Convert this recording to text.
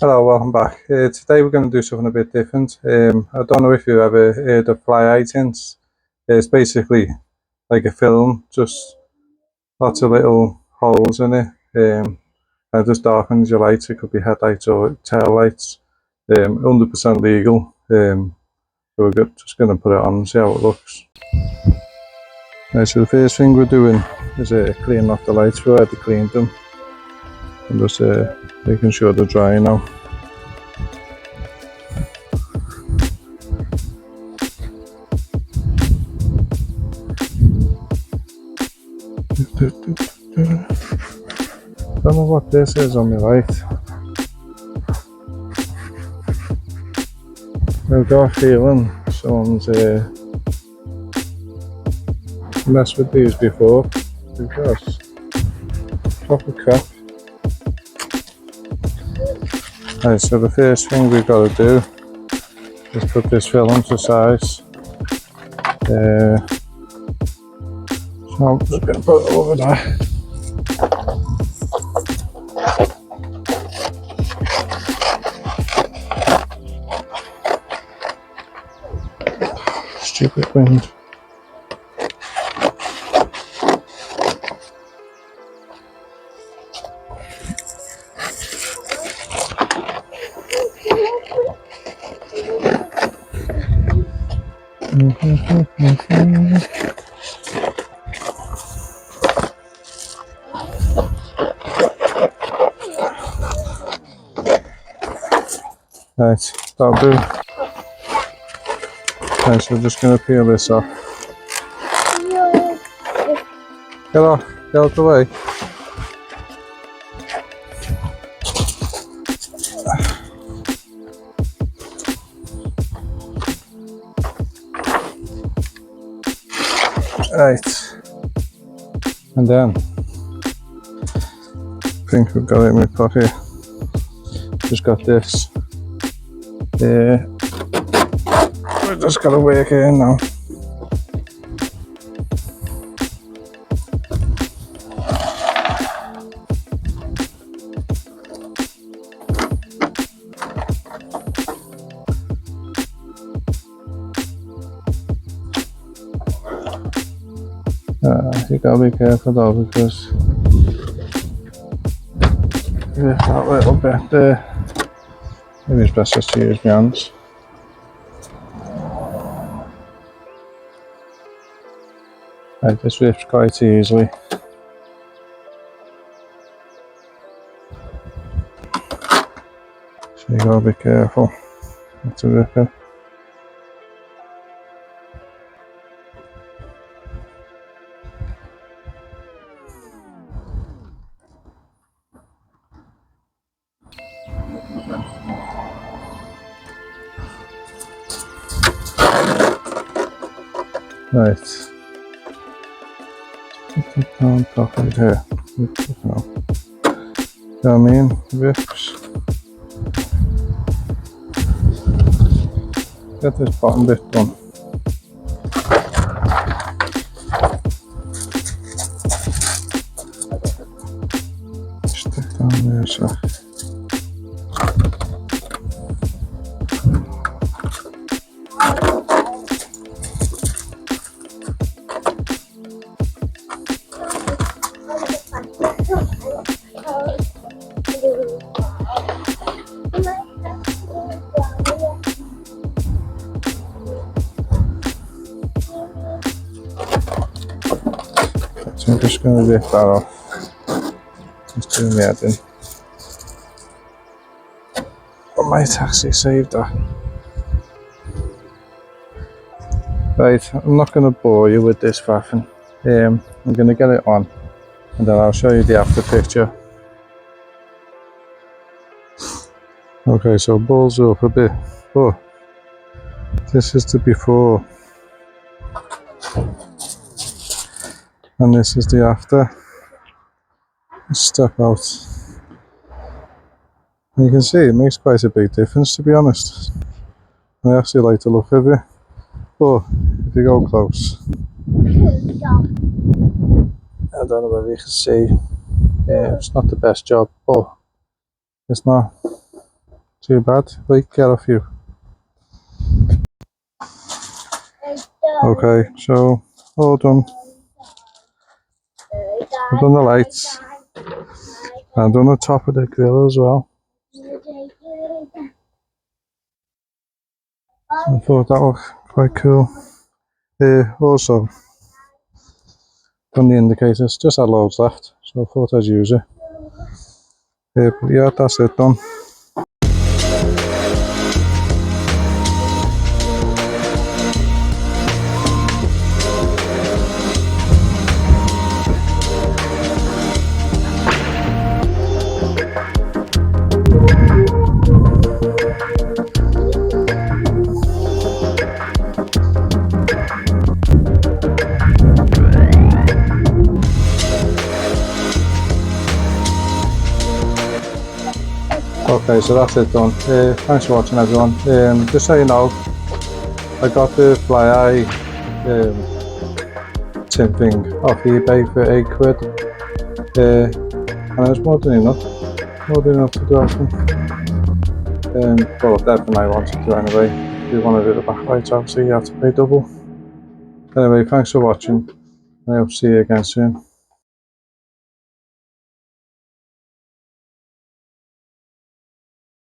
Hello, welcome back. Today we're going to do something a bit different. I don't know if you've ever heard of FlyEye Tints. It's basically like a film, just lots of little holes in it. And it just darkens your lights. It could be headlights or tail lights. 100% legal. So we're just going to put it on and see how it looks. Right, so the first thing we're doing is cleaning off the lights. We already cleaned them. And just making sure they're dry now. Don't know what this is on the right. I've got a feeling someone's messed with these before because proper crap. Right, so the first thing we've got to do is put this film to size. So I'm just going to put it over there. Stupid wind. Right, that'll do. Right, so we're just going to peel this off. Get off, get out the way. Right, and then I think we've got it in my pocket. Just got this. We just got to work here now. You gotta be careful though, because with that little bit there, maybe it's best just to use my hands. Right, this rips quite easily. So you gotta be careful not to rip it. Right. Put that down properly there. No. You know what I mean? Rips. Get this bottom bit done. Stick down there, so. So I'm just going to rip that off. Just doing the editing. I might actually save that. Right, I'm not going to bore you with this faffing. I'm going to get it on and then I'll show you the after picture. Okay, so balls up a bit. Oh, this is the before. And this is the after. Let's step out. And you can see it makes quite a big difference, to be honest. I actually like the look of it. But if you go close, I don't know whether you can see. It's not the best job, but it's not too bad. Like, get off you. Okay, so all done. I've done the lights. I've done the top of the grill as well. I thought that looked quite cool. Also, done the indicators. Just had loads left, so I thought I'd use it. But yeah, that's it done. Okay, so that's it done. Thanks for watching, everyone. Just so you know, I got the FlyEye tint thing off eBay for £8, and it was more than enough to do everything. Well, everything I wanted to anyway. If you want to do the backlights, obviously you have to pay double. Anyway, thanks for watching, and I hope to see you again soon.